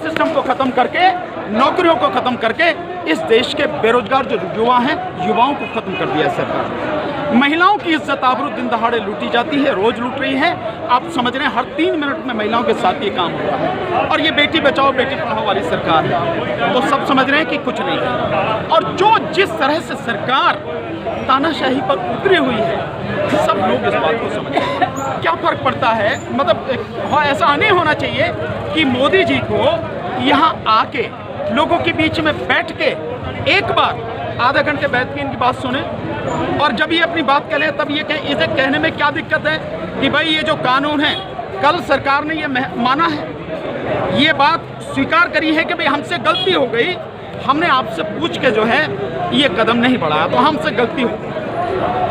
System को खत्म करके, नौकरियों को खत्म करके इस देश के बेरोजगार जो युवा हैं, युवाओं को खत्म कर दिया है सरकार। महिलाओं की इज्जत आबरू दिन दहाड़े लूटी जाती है, रोज लूट रही है। आप समझ रहे हैं हर 3 मिनट में महिलाओं के साथ ये काम हो रहा है। और ये बेटी बचाओ बेटी पढ़ाओ वाली सरकार है, तो सब समझ रहे हैं कि कुछ नहीं है। और जो जिस तरह से सरकार तानाशाही पर उतरी हुई है, सब लोग इस बात को समझ रहे हैं। क्या फर्क पड़ता है, मतलब ऐसा नहीं होना चाहिए कि मोदी जी को यहाँ आके लोगों के बीच में बैठ के एक बार आधा घंटे बैठ के इनकी बात सुने, और जब ये अपनी बात कह ले तब ये इसे कहने में क्या दिक्कत है कि भाई ये जो कानून है, कल सरकार ने ये माना है, ये बात स्वीकार करी है कि भाई हमसे गलती हो गई, हमने आपसे पूछ के जो है ये कदम नहीं बढ़ाया, तो हमसे गलती हो,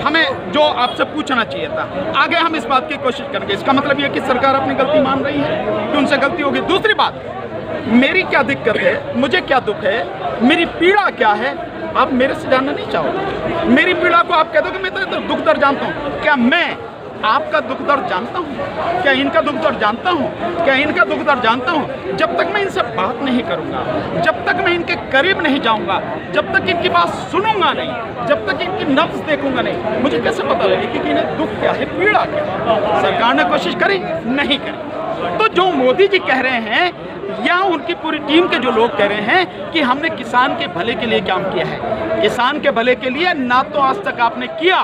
हमें जो आपसे पूछना चाहिए था, आगे हम इस बात की कोशिश करेंगे। इसका मतलब ये कि सरकार अपनी गलती मान रही है कि उनसे गलती होगी। दूसरी बात, मेरी क्या दिक्कत है, मुझे क्या दुख है, मेरी पीड़ा क्या है, आप मेरे से जानना नहीं चाहोगे। मेरी पीड़ा को आप कह दो कि मैं तो दुख दर्द जानता हूँ। क्या मैं आपका दुख दर्द जानता हूँ? क्या इनका दुख दर्द जानता हूँ? क्या इनका दुख दर्द जानता हूँ? जब तक मैं इनसे बात नहीं करूँगा, जब तक मैं इनके करीब नहीं जाऊँगा, जब तक इनकी बात सुनूंगा नहीं, जब तक इनकी नब्ज देखूंगा नहीं, मुझे कैसे पता लगेगा कि इन्हें दुख क्या है, पीड़ा क्या है। सरकार ने कोशिश करी, नहीं करी। तो जो मोदी जी कह रहे हैं या उनकी पूरी टीम के जो लोग कह रहे हैं कि हमने किसान के भले के लिए काम किया है, किसान के भले के लिए ना तो आज तक आपने किया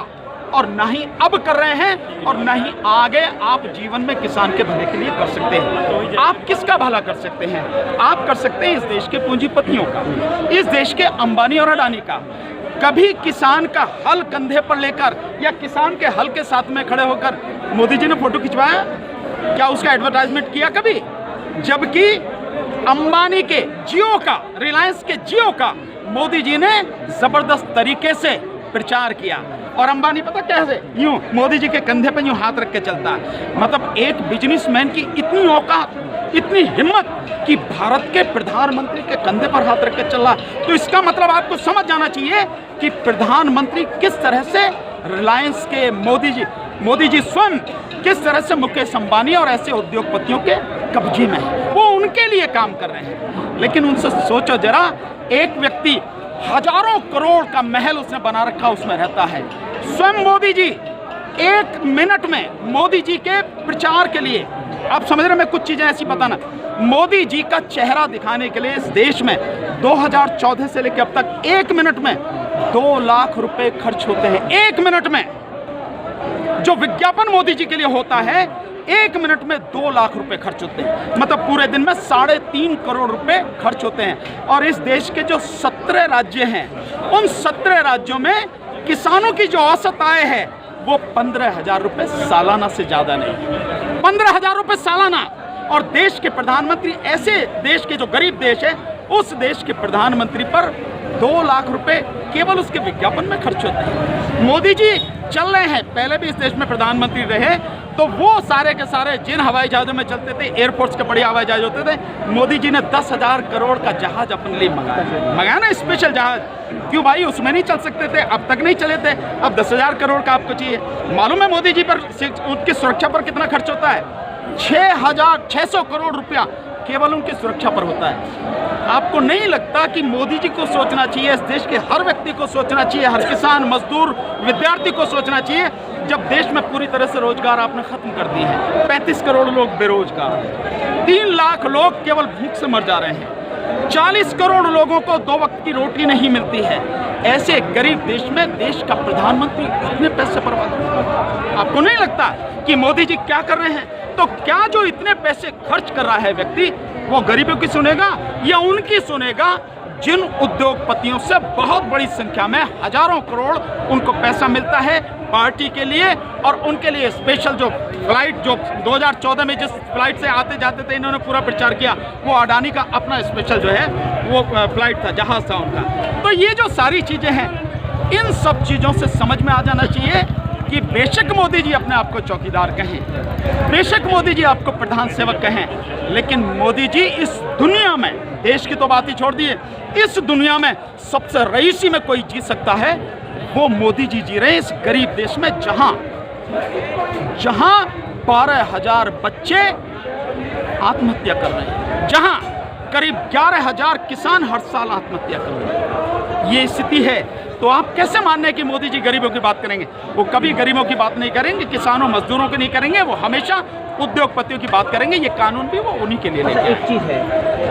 और ना ही अब कर रहे हैं, और ना ही आगे आप जीवन में किसान के भले के लिए कर सकते हैं। आप किसका भला कर सकते हैं? आप कर सकते हैं इस देश के पूंजीपतियों का, इस देश के अंबानी और अडानी का। कभी किसान का हल कंधे पर लेकर या किसान के हल के साथ में खड़े होकर मोदी जी ने फोटो खिंचवाया? क्या उसका एडवर्टाइजमेंट किया कभी? जबकि अंबानी के जियो का, रिलायंस के जियो का मोदी जी ने जबरदस्त तरीके से प्रचार किया। और अंबानी पता कैसे, यूं मोदी जी के कंधे पे यूं हाथ रख के चलता है। मतलब एक बिजनेसमैन की इतनी औकात, इतनी हिम्मत कि भारत के प्रधानमंत्री के कंधे पर हाथ रख के चल रहा। तो इसका मतलब आपको समझ जाना चाहिए कि प्रधानमंत्री किस तरह से रिलायंस के मोदी जी स्वयं किस तरह से मुकेश अंबानी और ऐसे उद्योगपतियों के कब्जे में है। वो उनके लिए काम कर रहे हैं। लेकिन उनसे सोचो जरा, एक व्यक्ति हजारों करोड़ का महल उसने बना रखा, उसमें रहता है। स्वयं मोदी जी 1 मिनट में मोदी जी के प्रचार के लिए, आप समझ रहे हैं, मैं कुछ चीजें ऐसी बताना, मोदी जी का चेहरा दिखाने के लिए इस देश में 2014 से लेकर अब तक 1 मिनट में 2 लाख रुपए खर्च होते हैं। 1 मिनट में जो विज्ञापन मोदी जी के लिए होता है, 1 मिनट में 2 लाख रुपए खर्च होते हैं। मतलब पूरे दिन में 3.5 करोड़ रुपए खर्च होते हैं। और इस देश के जो 17 राज्य हैं, उन 17 राज्यों में किसानों की जो औसत आय है वो 15,000 रुपए सालाना से ज्यादा नहीं, 15,000 रुपए सालाना। और देश के प्रधानमंत्री, ऐसे देश के जो गरीब देश है, उस देश के प्रधानमंत्री पर 2 लाख रुपए केवल उसके विज्ञापन में खर्च होते हैं। मोदी जी चल रहे हैं, पहले भी इस देश में प्रधानमंत्री रहे, तो वो सारे के सारे जिन हवाई जहाज़ों में चलते थे, एयरफोर्स के बड़े हवाई जहाज होते थे, मोदी जी ने 10,000 करोड़ का जहाज अपने लिए मंगाया ना, स्पेशल जहाज। क्यों भाई, उसमें नहीं चल सकते थे? अब तक नहीं चले थे, अब 10,000 करोड़ का आपको चाहिए। मालूम है मोदी जी पर, उनकी सुरक्षा पर कितना खर्च होता है? 6,600 करोड़ रुपया केवल उनकी सुरक्षा पर होता है। आपको नहीं लगता कि मोदी जी को सोचना चाहिए, इस देश के हर व्यक्ति को सोचना चाहिए, हर किसान, मजदूर, विद्यार्थी को सोचना चाहिए, जब देश में पूरी तरह से रोजगार आपने खत्म कर दिए हैं, 35 करोड़ लोग बेरोजगार, 3 लाख लोग केवल भूख से मर जा रहे हैं, 40 करोड़ लोगों को 2 वक्त की रोटी नहीं मिलती है। ऐसे गरीब देश में देश का प्रधानमंत्री इतने पैसे बर्बाद कर रहा है। आपको नहीं लगता कि मोदी जी क्या कर रहे हैं? तो क्या जो इतने पैसे खर्च कर रहा है व्यक्ति, वो गरीबों की सुनेगा या उनकी सुनेगा जिन उद्योगपतियों से बहुत बड़ी संख्या में हजारों करोड़ उनको पैसा मिलता है पार्टी के लिए, और उनके लिए स्पेशल जो फ्लाइट, जो 2014 में जिस फ्लाइट से आते जाते थे, इन्होंने पूरा प्रचार किया, वो अडानी का अपना स्पेशल जो है वो फ्लाइट था, जहाज था उनका। तो ये जो सारी चीज़ें हैं, इन सब चीज़ों से समझ में आ जाना चाहिए कि बेशक मोदी जी अपने आप को चौकीदार कहें, बेशक मोदी जी आपको प्रधान सेवक कहें, लेकिन मोदी जी इस दुनिया में, देश की तो बात ही छोड़ दिए, इस दुनिया में सबसे रईसी में कोई जी सकता है, वो मोदी जी जी रहे इस गरीब देश में, जहां 12,000 बच्चे आत्महत्या कर रहे हैं, जहां करीब 11,000 किसान हर साल आत्महत्या कर रहे हैं। ये स्थिति है तो आप कैसे मानने कि मोदी जी गरीबों की बात करेंगे? वो कभी गरीबों की बात नहीं करेंगे, किसानों मजदूरों की नहीं करेंगे, वो हमेशा उद्योगपतियों की बात करेंगे। ये कानून भी वो उन्हीं के लिए लेके आए। एक चीज़ है,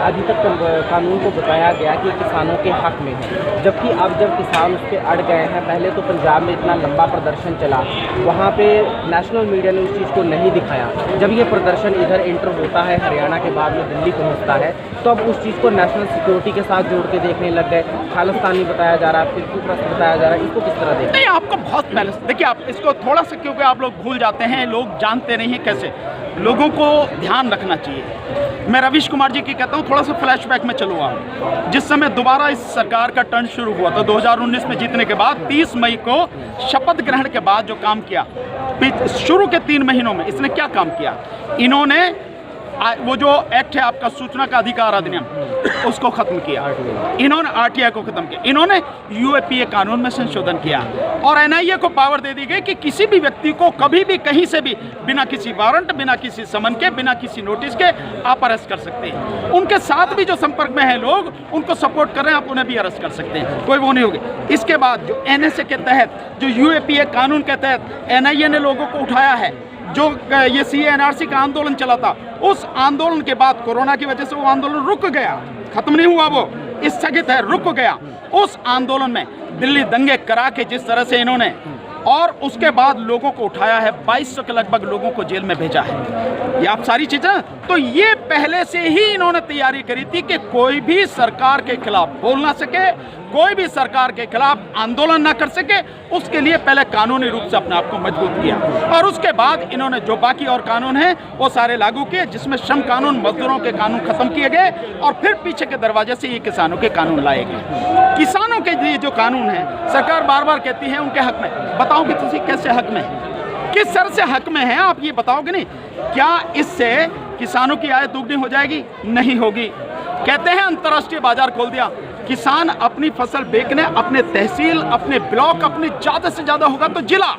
अभी तक कानून को बताया गया कि किसानों के हक में है, जबकि अब जब किसान उस पर अड़ गए हैं, पहले तो पंजाब में इतना लंबा प्रदर्शन चला, वहाँ पे नेशनल मीडिया ने उस चीज़ को नहीं दिखाया। जब ये प्रदर्शन इधर एंटर होता है, हरियाणा के बाद में दिल्ली पहुँचता है, तो अब उस चीज़ को नेशनल सिक्योरिटी के साथ जोड़ के देखने लग गए। खालिस्तानी बताया जा रहा है, फिर बताया जा रहा है, इसको किस तरह देखते हैं? नहीं, आपको बहुत पहले देखिए, आप इसको थोड़ा सा क्योंकि आप लोग भूल जाते हैं, लोग जानते नहीं हैं कैसे। लोगों को ध्यान रखना चाहिए। मैं रवीश कुमार जी की कहता हूँ, थोड़ा सा फ्लैशबैक में चलूँगा। जिस समय दोबारा इस सरकार का टर्न शुरू हुआ था 2019 में जीतने के बाद, 30 मई को शपथ ग्रहण के बाद जो काम किया, शुरू के 3 महीनों में इसने क्या काम किया? इन्होंने वो जो एक्ट है आपका सूचना का अधिकार अधिनियम, उसको खत्म किया। इन्होंने आरटीआई को खत्म किया। इन्होंने यूएपीए कानून में संशोधन किया और एनआईए को पावर दे दी गई कि किसी भी व्यक्ति को कभी भी कहीं से भी बिना किसी वारंट, बिना किसी समन के, बिना किसी नोटिस के आप अरेस्ट कर सकते हैं। उनके साथ भी जो संपर्क में है लोग, उनको सपोर्ट कर रहे हैं, आप उन्हें भी अरेस्ट कर सकते हैं, कोई वो नहीं होगी। इसके बाद जो एनएसए के तहत, जो यूएपीए कानून के तहत एनआईए ने लोगों को उठाया है, जो ये सीएनआरसी का आंदोलन चला था, उस आंदोलन के बाद कोरोना की वजह से वो आंदोलन रुक गया, खत्म नहीं हुआ, वो स्थगित है, रुक गया। उस आंदोलन में दिल्ली दंगे करा के जिस तरह से इन्होंने, और उसके बाद लोगों को उठाया है, 2200 के लगभग लोगों को जेल में भेजा है। ये आप सारी चीजें, तो ये पहले से ही इन्होंने तैयारी करी थी कि कोई भी सरकार के खिलाफ बोल ना सके, कोई भी सरकार के खिलाफ आंदोलन ना कर सके। उसके लिए पहले कानूनी रूप से अपने आप को मजबूत किया और उसके बाद इन्होंने जो बाकी और कानून हैं वो सारे लागू किए, जिसमें श्रम कानून, मजदूरों के कानून खत्म किए गए और फिर पीछे के दरवाजे से ये किसानों के कानून लाए गए। किसानों के लिए जो कानून है, सरकार बार बार कहती है उनके हक में। बताओ कि तुसी कैसे हक में है, किस सर से हक में है, आप ये बताओगे नहीं? क्या इससे किसानों की आय दुगनी हो जाएगी? नहीं होगी। कहते हैं अंतर्राष्ट्रीय बाजार खोल दिया, किसान अपनी फसल बेचने अपने तहसील, अपने ब्लॉक, अपने ज़्यादा से ज़्यादा होगा तो जिला,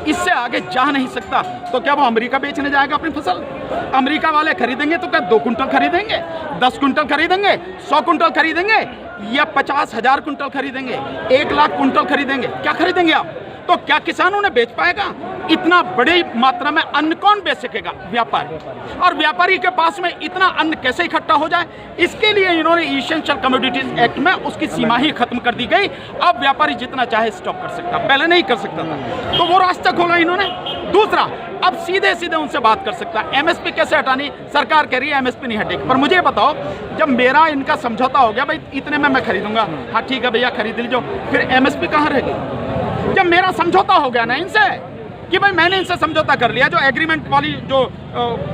इससे आगे जा नहीं सकता। तो क्या वो अमेरिका बेचने जाएगा अपनी फसल? अमेरिका वाले खरीदेंगे तो क्या 2 कुंटल खरीदेंगे, 10 कुंटल खरीदेंगे, 100 कुंटल खरीदेंगे या 50,000 कुंटल खरीदेंगे, 1 लाख कुंटल खरीदेंगे? क्या खरीदेंगे आप? तो क्या किसान उन्हें बेच पाएगा? इतना बड़ी मात्रा में अन्न कौन बेच सकेगा? व्यापारी। और व्यापारी के पास में इतना अन्न कैसे इकट्ठा हो जाए? इसके लिए इन्होंने एसेंशियल कमोडिटीज एक्ट में उसकी सीमा ही खत्म कर दी गई। अब व्यापारी जितना चाहे स्टॉक कर सकता, पहले नहीं कर सकता था, तो वो रास्ता खोला इन्होंने। दूसरा, अब सीधे सीधे उनसे बात कर सकता। एमएसपी कैसे हटानी? सरकार कह रही है एमएसपी नहीं हटेगी, पर मुझे बताओ, जब मेरा इनका समझौता हो गया, भाई इतने में मैं खरीदूंगा, हाँ ठीक है भैया खरीद लीजिए, फिर एमएसपी कहाँ रहेगी? जब मेरा समझौता हो गया ना इनसे, कि भाई मैंने इनसे समझौता कर लिया, जो एग्रीमेंट वाली जो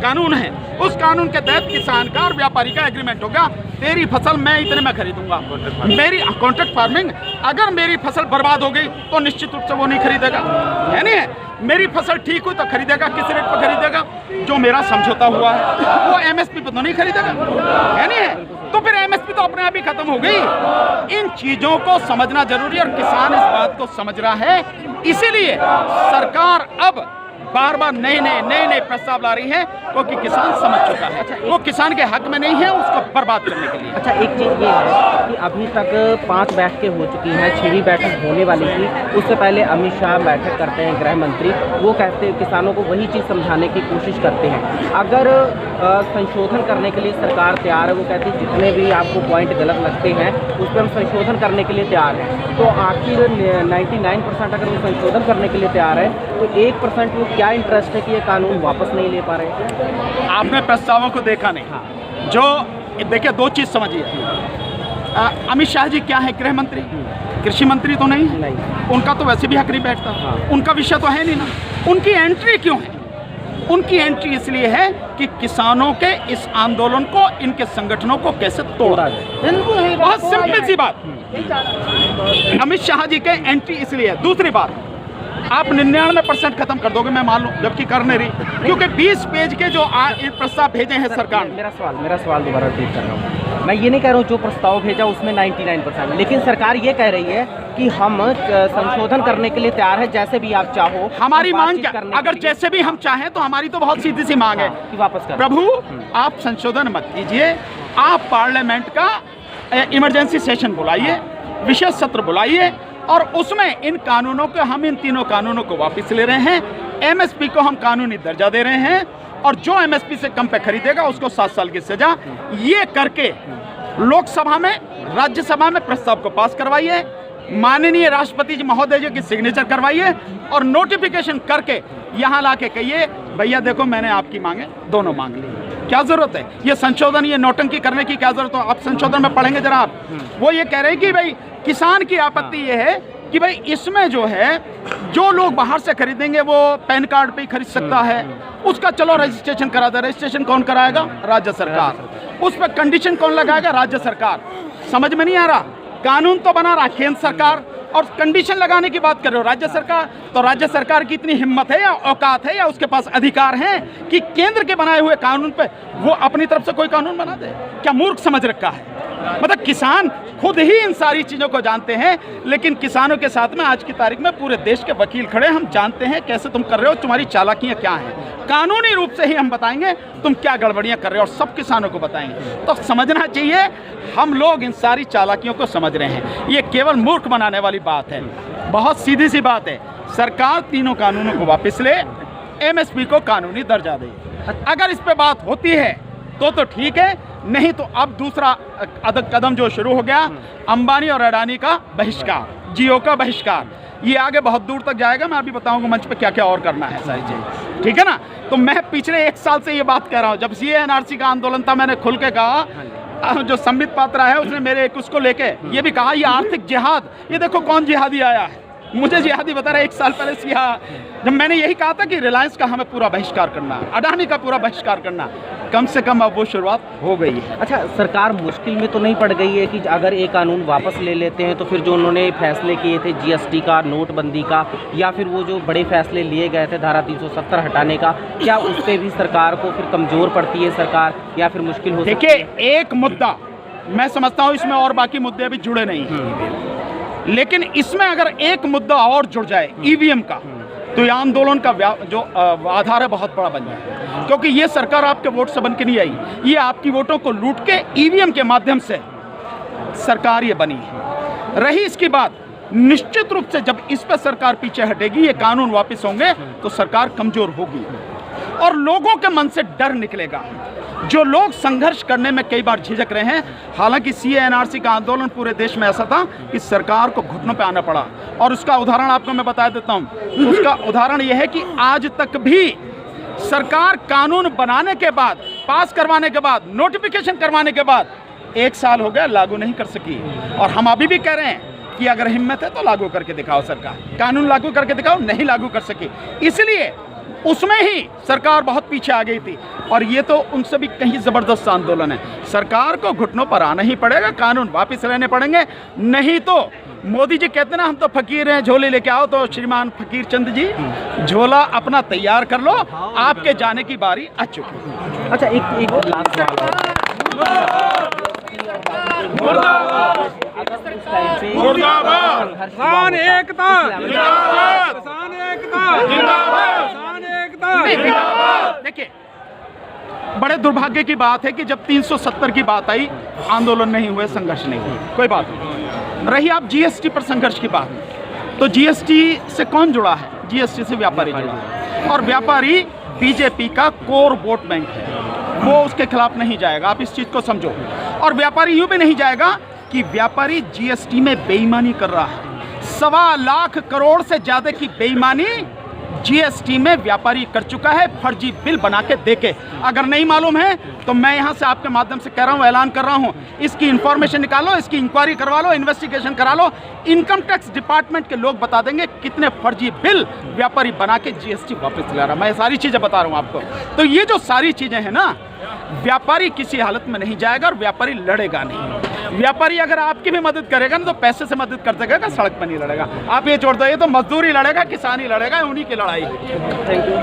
कानून है, उस कानून के तहत किसान का और व्यापारी का एग्रीमेंट हो गया, तेरी फसल मैं इतने में खरीदूंगा। मेरी कॉन्ट्रैक्ट फार्मिंग, अगर मेरी फसल बर्बाद हो गई तो निश्चित रूप से वो नहीं खरीदेगा, है नहीं है? मेरी फसल ठीक हुई तो खरीदेगा, किस रेट पर खरीदेगा? जो मेरा समझौता हुआ है। वो एमएसपी पर तो नहीं खरीदेगा, है नहीं है? तो फिर एमएसपी तो अपने आप ही खत्म हो गई। इन चीजों को समझना जरूरी है और किसान इस बात को समझ रहा है। इसीलिए सरकार अब बार बार नए प्रस्ताव ला रही है, क्योंकि किसान समझ चुका है। अच्छा, वो किसान के हक में नहीं है उसको बर्बाद करने के लिए। अच्छा, एक चीज़ ये है कि अभी तक 5 बैठकें हो चुकी हैं, 6वीं बैठक होने वाली थी। उससे पहले अमित शाह बैठक करते हैं, गृह मंत्री, वो कहते हैं किसानों को वही चीज़ समझाने की कोशिश करते हैं। अगर संशोधन करने के लिए सरकार तैयार है, वो कहती है जितने भी आपको पॉइंट गलत लगते हैं उस पर हम संशोधन करने के लिए तैयार हैं। तो आखिर 99% अगर वो संशोधन करने के लिए तैयार है, तो 1% वो क्या इंटरेस्ट है कि ये कानून वापस नहीं ले पा रहे? आपने प्रस्तावों को देखा नहीं। हाँ। जो देखिए, 2 चीज़ समझिए, अमित शाह जी क्या है? गृह मंत्री, कृषि मंत्री तो नहीं है। उनका तो वैसे भी हक नहीं बैठता। हाँ। उनका विषय तो है नहीं ना। उनकी एंट्री क्यों है? उनकी एंट्री इसलिए है कि किसानों के इस आंदोलन को, इनके संगठनों को कैसे तोड़ा जाए। बहुत सिंपल सी बात। अमित शाह जी के एंट्री इसलिए है। दूसरी बात, आप 99% खत्म कर दोगे, मैं मान लूं, जबकि कर नहीं रही, क्योंकि 20 पेज के जो प्रस्ताव भेजे हैं सरकार ने। मेरा सवाल दोबारा रिपीट कर रहा हूँ। मैं ये नहीं कह रहा हूँ जो प्रस्ताव भेजा उसमें 99%, लेकिन सरकार ये कह रही है कि हम संशोधन करने के लिए तैयार है, जैसे भी आप चाहो। हमारी मांग क्या, अगर जैसे भी हम चाहें तो हमारी तो बहुत सीधी सी मांग है कि वापस कर। प्रभु आप संशोधन मत कीजिए, आप पार्लियामेंट का इमरजेंसी सेशन बुलाइए, विशेष सत्र बुलाइए, और उसमें इन कानूनों को, हम इन तीनों कानूनों को वापस ले रहे हैं। एमएसपी को हम कानूनी दर्जा दे रहे हैं, और जो एमएसपी से कम पे खरीदेगा उसको 7 साल की सजा। ये करके लोकसभा में, राज्यसभा में प्रस्ताव को पास करवाइए, माननीय राष्ट्रपति जी महोदय जी की सिग्नेचर करवाइए, और नोटिफिकेशन करके यहाँ ला के कहिए भैया देखो मैंने आपकी मांगे दोनों मांग ली। क्या जरूरत है ये संशोधन, ये नौटंकी करने की क्या जरूरत है? आप संशोधन में पढ़ेंगे जरा आप, वो ये कह रहे हैं कि भाई किसान की आपत्ति ये है कि भाई इसमें जो है, जो लोग बाहर से खरीदेंगे वो पैन कार्ड पे ही खरीद सकता है, उसका चलो रजिस्ट्रेशन करा दे। रजिस्ट्रेशन कौन कराएगा? राज्य सरकार। उस पर कंडीशन कौन लगाएगा? राज्य सरकार। समझ में नहीं आ रहा, कानून तो बना रहा केंद्र सरकार, और कंडीशन लगाने की बात कर रहे हो राज्य सरकार। तो राज्य सरकार की इतनी हिम्मत है या औकात है या उसके पास अधिकार है कि केंद्र के बनाए हुए कानून पे वो अपनी तरफ से कोई कानून बना दे? क्या मूर्ख समझ रखा है? मतलब किसान खुद ही इन सारी चीज़ों को जानते हैं, लेकिन किसानों के साथ में आज की तारीख में पूरे देश के वकील खड़े, हम जानते हैं कैसे तुम कर रहे हो, तुम्हारी चालाकियाँ क्या हैं। कानूनी रूप से ही हम बताएंगे तुम क्या गड़बड़ियाँ कर रहे हो, और सब किसानों को बताएंगे। तो समझना चाहिए हम लोग इन सारी चालाकियों को समझ रहे हैं, ये केवल मूर्ख बनाने वाली बात है। बहुत सीधी सी बात है, सरकार तीनों कानूनों को वापस ले, एमएसपी को कानूनी दर्जा दे। अगर इस पे बात होती है तो ठीक है, नहीं तो अब दूसरा कदम जो शुरू हो गया, अंबानी और अडानी का बहिष्कार, जियो का बहिष्कार, ये आगे बहुत दूर तक जाएगा। मैं अभी बताऊंगा मंच पे क्या क्या और करना है सारी चीज़, ठीक है ना। तो मैं पिछले 1 साल से ये बात कर रहा हूँ, जब CA/NRC का आंदोलन था, मैंने खुल के कहा, जो संबित पात्रा है उसने मेरे एक उसको लेके ये भी कहा, ये आर्थिक जिहाद, ये देखो कौन जिहादी आया है, मुझे जिहादी बता रहा है 1 साल पहले जब मैंने यही कहा था कि रिलायंस का हमें पूरा बहिष्कार करना, अडानी का पूरा बहिष्कार करना, कम से कम अब वो शुरुआत हो गई है। अच्छा, सरकार मुश्किल में तो नहीं पड़ गई है कि अगर एक कानून वापस ले लेते हैं तो फिर जो उन्होंने फैसले किए थे GST का, नोटबंदी का, या फिर वो जो बड़े फैसले लिए गए थे धारा 370 हटाने का, क्या उस पर भी सरकार को फिर कमज़ोर पड़ती है सरकार, या फिर मुश्किल हो सकती है? देखिए, एक मुद्दा मैं समझता हूँ इसमें, और बाकी मुद्दे अभी जुड़े नहीं हैं, लेकिन इसमें अगर एक मुद्दा और जुड़ जाए EVM का, तो ये आंदोलन का जो आधार है बहुत बड़ा बन जाए, क्योंकि ये सरकार आपके वोट से बन के नहीं आई, ये आपकी वोटों को लूट के EVM के माध्यम से सरकार ये बनी है। रही इसकी बात, निश्चित रूप से जब इस पर सरकार पीछे हटेगी, ये कानून वापस होंगे, तो सरकार कमजोर होगी और लोगों के मन से डर निकलेगा। जो लोग संघर्ष करने में कई बार झिझक रहे हैं, हालांकि CA/NRC का आंदोलन पूरे देश में ऐसा था कि सरकार को घुटनों पे आना पड़ा, और उसका उदाहरण आपको मैं बता देता हूं। उसका उदाहरण यह है कि आज तक भी सरकार कानून बनाने के बाद, पास करवाने के बाद, नोटिफिकेशन करवाने के बाद 1 साल हो गया लागू नहीं कर सकी, और हम अभी भी कह रहे हैं कि अगर हिम्मत है तो लागू करके दिखाओ, सरकार कानून लागू करके दिखाओ, नहीं लागू कर सकी, इसलिए उसमें ही सरकार बहुत पीछे आ गई थी, और ये तो उनसे भी कहीं ज़बरदस्त आंदोलन है। सरकार को घुटनों पर आना ही पड़ेगा, कानून वापस लेने पड़ेंगे, नहीं तो मोदी जी कहते ना हम तो फकीर हैं, झोले लेके आओ, तो श्रीमान फकीर चंद जी झोला अपना तैयार कर लो, आपके जाने की बारी आ चुकी है। अच्छा, एक लास्ट देखिए, बड़े दुर्भाग्य की बात है कि जब 370 की बात आई, आंदोलन नहीं हुए, संघर्ष नहीं हुआ, कोई बात नहीं। रही आप GST पर संघर्ष की बात, तो GST से कौन जुड़ा है? GST से व्यापारी जुड़ा है, और व्यापारी बीजेपी का कोर वोट बैंक है, वो उसके खिलाफ नहीं जाएगा, आप इस चीज़ को समझो। और व्यापारी यूँ भी नहीं जाएगा कि व्यापारी GST में बेईमानी कर रहा है, 1.25 लाख करोड़ से ज़्यादा की बेईमानी GST में व्यापारी कर चुका है, फर्जी बिल बना के देके। अगर नहीं मालूम है तो मैं यहाँ से आपके माध्यम से कह रहा हूँ, ऐलान कर रहा हूँ, इसकी इंफॉर्मेशन निकालो, इसकी इंक्वायरी करवा लो, इन्वेस्टिगेशन करा लो, इनकम टैक्स डिपार्टमेंट के लोग बता देंगे कितने फर्जी बिल व्यापारी बना के GST वापस ला रहा। मैं सारी चीज़ें बता रहा हूँ आपको। तो ये जो सारी चीज़ें हैं ना, व्यापारी किसी हालत में नहीं जाएगा और व्यापारी लड़ेगा नहीं। व्यापारी अगर आपकी भी मदद करेगा ना तो पैसे से मदद कर सकेगा, सड़क पर नहीं लड़ेगा। आप ये छोड़ दो, ये तो मजदूर ही लड़ेगा, किसान ही लड़ेगा, उन्हीं की लड़ाई है। Thank you.